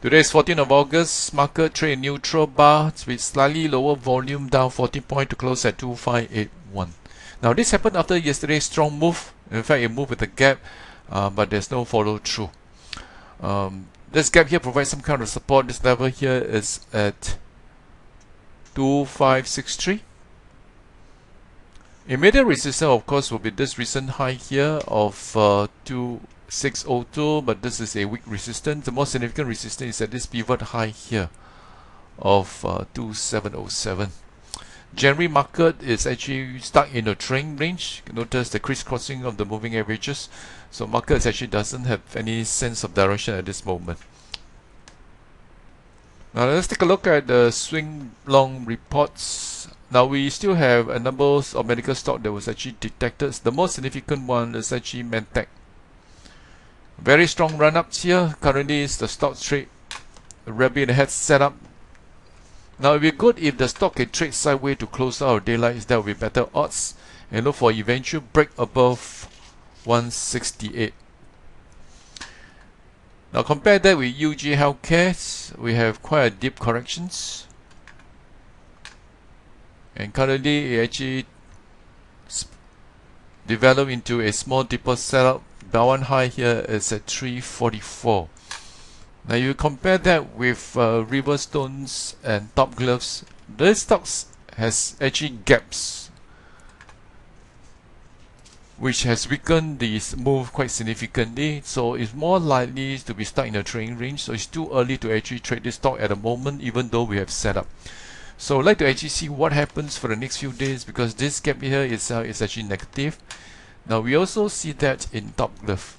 Today is 14th of August, market trade neutral bar with slightly lower volume, down 14 points to close at 2581. Now this happened after yesterday's strong move. In fact, it moved with a gap, but there's no follow through. This gap here provides some kind of support. This level here is at 2563. Immediate resistance, of course, will be this recent high here of 2602, but this is a weak resistance. The most significant resistance is at this pivot high here of 2707. January market is actually stuck in a trend range. Notice the crisscrossing of the moving averages. So market actually doesn't have any sense of direction at this moment. Now let's take a look at the swing long reports. Now we still have a number of medical stock that was actually detected. The most significant one is actually Mentec. Very strong run-ups here. Currently is the stock trade rabbit in the head setup. Now it would be good if the stock can trade sideways to close out daylight. That will be better odds. And look for eventual break above 168. Now compare that with UG Healthcare. We have quite a deep corrections. And currently it actually developed into a small deeper setup. The one high here is at 344. Now you compare that with Riverstones and Top Gloves. These stocks has actually gaps, which has weakened this move quite significantly. So it's more likely to be stuck in a trading range. So it's too early to actually trade this stock at the moment, even though we have set up. So I'd like to actually see what happens for the next few days, because this gap here is actually negative. Now we also see that in Top Glove.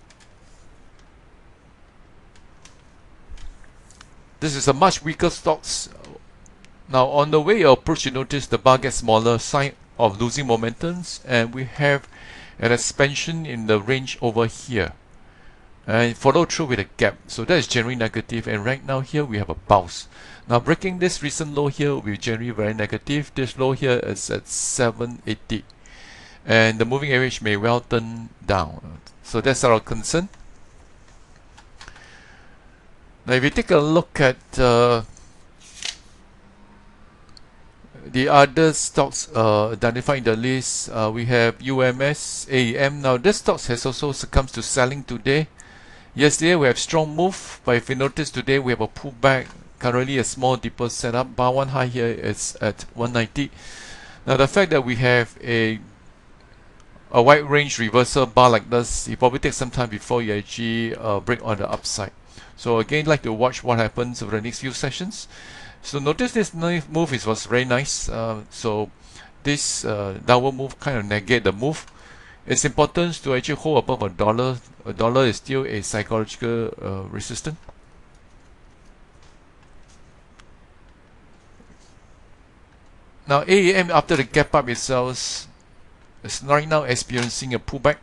This is a much weaker stocks. Now on the way you approach, you notice the bar gets smaller, sign of losing momentums, and we have an expansion in the range over here. And follow through with a gap. So that is generally negative, and right now here we have a bounce. Now breaking this recent low here will be generally very negative. This low here is at 780. And the moving average may well turn down. So that's our concern. Now if you take a look at the other stocks identified in the list, we have UMS, AEM. Now this stocks has also succumbed to selling today. Yesterday we have strong move, but if you notice today we have a pullback. Currently a small deeper setup. Bar one high here is at 190. Now the fact that we have a wide range reversal bar like this, it probably takes some time before you actually break on the upside. So again, like to watch what happens over the next few sessions. So notice this move was very nice. So this downward move kind of negate the move. It's important to actually hold above a dollar. A dollar is still a psychological resistance. Now AEM, after the gap up itself, is right now experiencing a pullback.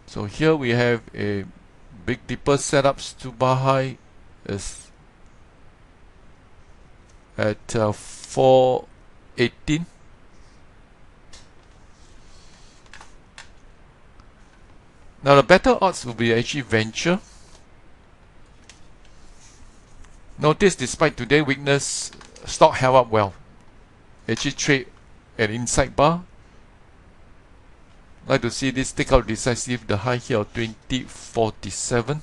So here we have a big deeper setups to bar high is at 418. Now the better odds will be actually Venture. Notice despite today's weakness, stock held up well. Actually trade an inside bar. Like to see this take out decisive, the high here of 2047.